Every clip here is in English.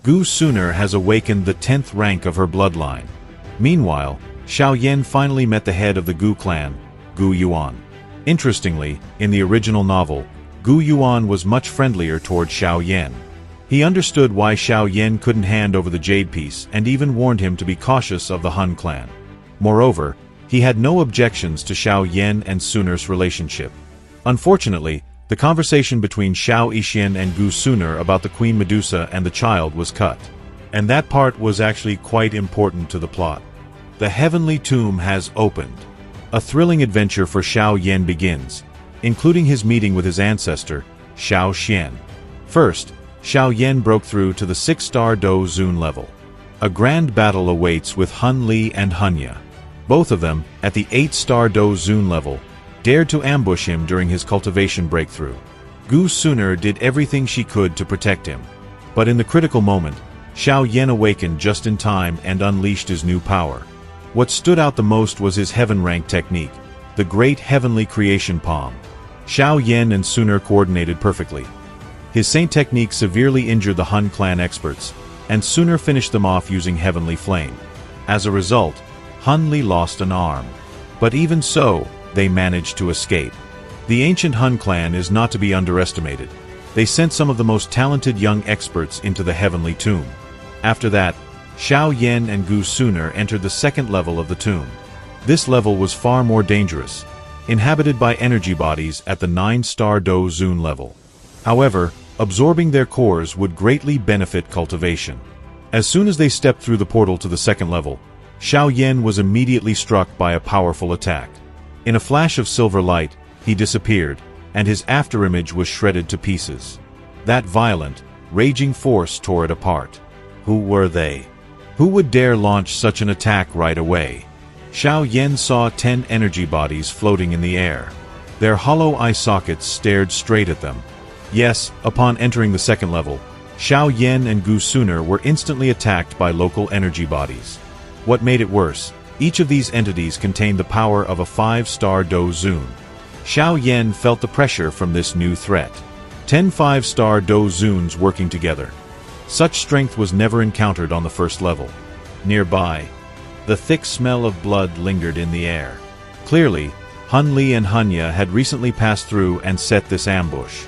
Gu Suner has awakened the 10th rank of her bloodline. Meanwhile, Xiao Yan finally met the head of the Gu clan, Gu Yuan. Interestingly, in the original novel, Gu Yuan was much friendlier toward Xiao Yan. He understood why Xiao Yan couldn't hand over the jade piece and even warned him to be cautious of the Han clan. Moreover, he had no objections to Xiao Yan and Suner's relationship. Unfortunately, the conversation between Xiao Yixian and Gu Suner about the Queen Medusa and the child was cut. And that part was actually quite important to the plot. The heavenly tomb has opened. A thrilling adventure for Xiao Yan begins, including his meeting with his ancestor, Xiao Xian. First, Xiao Yan broke through to the 6-star Do Zun level. A grand battle awaits with Han Li and Hanya. Both of them, at the 8-star Do Zun level, dared to ambush him during his cultivation breakthrough. Gu Suner did everything she could to protect him. But in the critical moment, Xiao Yan awakened just in time and unleashed his new power. What stood out the most was his heaven-rank technique, the Great Heavenly Creation Palm. Xiao Yan and Suner coordinated perfectly. His Saint technique severely injured the Han clan experts, and Suner finished them off using Heavenly Flame. As a result, Han Li lost an arm. But even so, they managed to escape. The ancient Han clan is not to be underestimated. They sent some of the most talented young experts into the heavenly tomb. After that, Xiao Yan and Gu Suner entered the 2nd level of the tomb. This level was far more dangerous, inhabited by energy bodies at the 9-star Do Zun level. However, absorbing their cores would greatly benefit cultivation. As soon as they stepped through the portal to the 2nd level, Xiao Yan was immediately struck by a powerful attack. In a flash of silver light, he disappeared, and his afterimage was shredded to pieces. That violent, raging force tore it apart. Who were they? Who would dare launch such an attack right away? Xiao Yan saw 10 energy bodies floating in the air. Their hollow eye sockets stared straight at them. Yes, upon entering the 2nd level, Xiao Yan and Gu Suner were instantly attacked by local energy bodies. What made it worse? Each of these entities contained the power of a 5-star Do Zun. Xiao Yan felt the pressure from this new threat. 10 5-star Do Zuns working together. Such strength was never encountered on the 1st level. Nearby, the thick smell of blood lingered in the air. Clearly, Han Li and Hanya had recently passed through and set this ambush.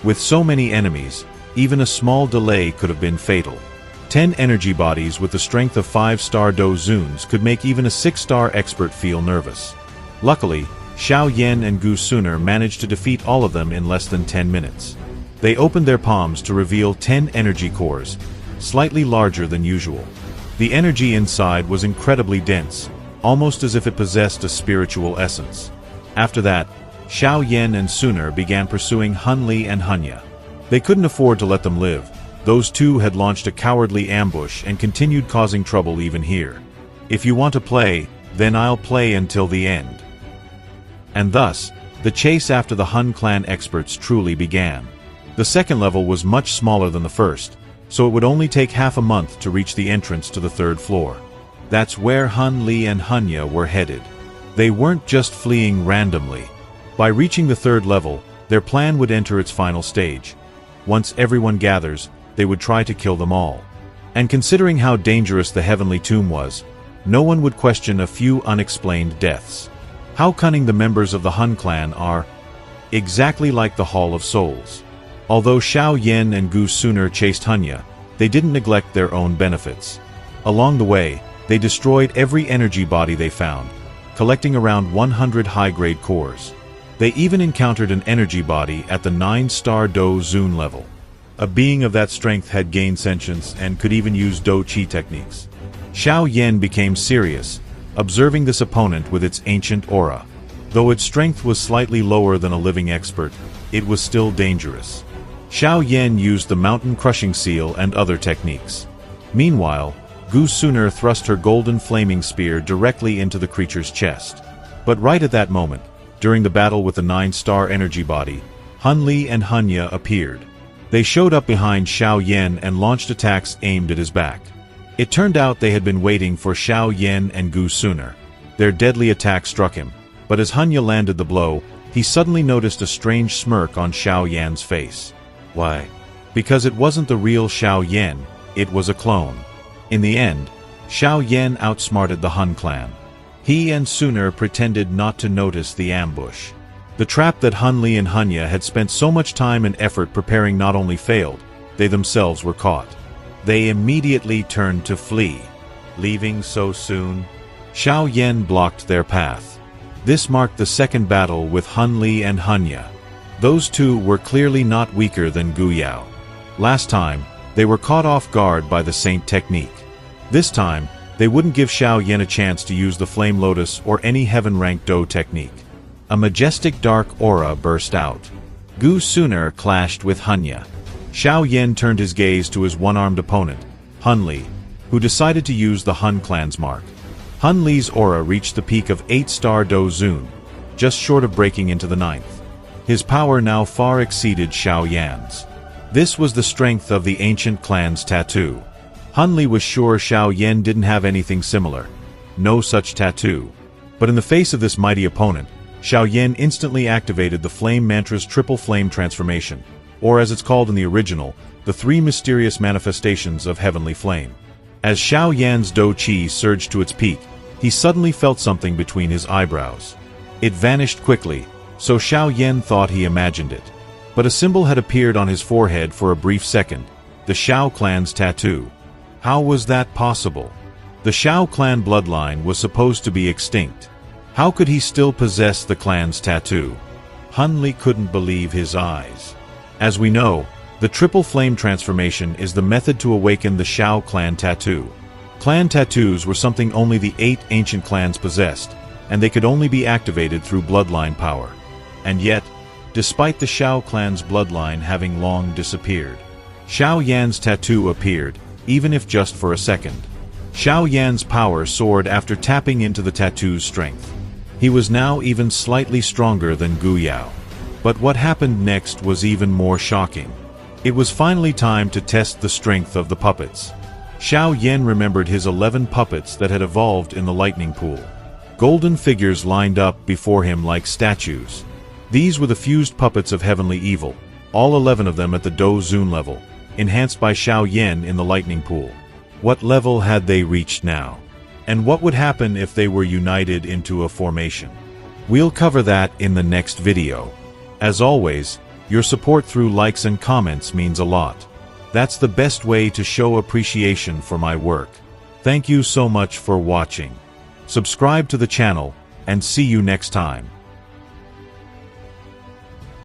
With so many enemies, even a small delay could have been fatal. 10 energy bodies with the strength of 5-star Do Zuns could make even a 6-star expert feel nervous. Luckily, Xiao Yan and Gu Suner managed to defeat all of them in less than 10 minutes. They opened their palms to reveal 10 energy cores, slightly larger than usual. The energy inside was incredibly dense, almost as if it possessed a spiritual essence. After that, Xiao Yan and Suner began pursuing Han Li and Hanya. They couldn't afford to let them live. Those two had launched a cowardly ambush and continued causing trouble even here. If you want to play, then I'll play until the end. And thus, the chase after the Han clan experts truly began. The 2nd level was much smaller than the 1st, so it would only take half a month to reach the entrance to the 3rd floor. That's where Han Li and Hanya were headed. They weren't just fleeing randomly. By reaching the 3rd level, their plan would enter its final stage. Once everyone gathers, they would try to kill them all. And considering how dangerous the heavenly tomb was, no one would question a few unexplained deaths. How cunning the members of the Han clan are, exactly like the Hall of Souls. Although Xiao Yan and Gu Suner chased Hanya, they didn't neglect their own benefits. Along the way, they destroyed every energy body they found, collecting around 100 high-grade cores. They even encountered an energy body at the 9-star Do Zun level. A being of that strength had gained sentience and could even use Do Chi techniques. Xiao Yan became serious, observing this opponent with its ancient aura. Though its strength was slightly lower than a living expert, it was still dangerous. Xiao Yan used the mountain crushing seal and other techniques. Meanwhile, Gu Suner thrust her golden flaming spear directly into the creature's chest. But right at that moment, during the battle with the 9-star energy body, Han Li and Hanya appeared. They showed up behind Xiao Yan and launched attacks aimed at his back. It turned out they had been waiting for Xiao Yan and Gu Suner. Their deadly attack struck him, but as Hanya landed the blow, he suddenly noticed a strange smirk on Xiao Yan's face. Why? Because it wasn't the real Xiao Yan, it was a clone. In the end, Xiao Yan outsmarted the Hun clan. He and Sooner pretended not to notice the ambush. The trap that Hun Li and Hunya had spent so much time and effort preparing not only failed, they themselves were caught. They immediately turned to flee. Leaving so soon? Xiao Yan blocked their path. This marked the second battle with Hun Li and Hunya. Those two were clearly not weaker than Gu Yao. Last time, they were caught off guard by the Saint technique. This time, they wouldn't give Xiao Yan a chance to use the Flame Lotus or any heaven-ranked Do technique. A majestic dark aura burst out. Gu Sooner clashed with Hunya. Xiao Yan turned his gaze to his one-armed opponent, Hun Li, who decided to use the Hun clan's mark. Hun Li's aura reached the peak of 8-star Do Zun, just short of breaking into the 9th. His power now far exceeded Xiao Yan's. This was the strength of the ancient clan's tattoo. Hun Li was sure Xiao Yan didn't have anything similar. No such tattoo. But in the face of this mighty opponent, Xiao Yan instantly activated the Flame Mantra's triple flame transformation, or as it's called in the original, the 3 mysterious manifestations of heavenly flame. As Xiao Yan's Do Qi surged to its peak, he suddenly felt something between his eyebrows. It vanished quickly, so Xiao Yan thought he imagined it. But a symbol had appeared on his forehead for a brief second, the Xiao clan's tattoo. How was that possible? The Xiao clan bloodline was supposed to be extinct. How could he still possess the clan's tattoo? Hun Li couldn't believe his eyes. As we know, the triple flame transformation is the method to awaken the Xiao clan tattoo. Clan tattoos were something only the 8 ancient clans possessed, and they could only be activated through bloodline power. And yet, despite the Xiao clan's bloodline having long disappeared, Xiao Yan's tattoo appeared, even if just for a second. Xiao Yan's power soared after tapping into the tattoo's strength. He was now even slightly stronger than Gu Yao. But what happened next was even more shocking. It was finally time to test the strength of the puppets. Xiao Yan remembered his 11 puppets that had evolved in the lightning pool. Golden figures lined up before him like statues. These were the fused puppets of heavenly evil, all 11 of them at the Do Zun level, enhanced by Xiao Yan in the lightning pool. What level had they reached now? And what would happen if they were united into a formation? We'll cover that in the next video. As always, your support through likes and comments means a lot. That's the best way to show appreciation for my work. Thank you so much for watching. Subscribe to the channel, and see you next time.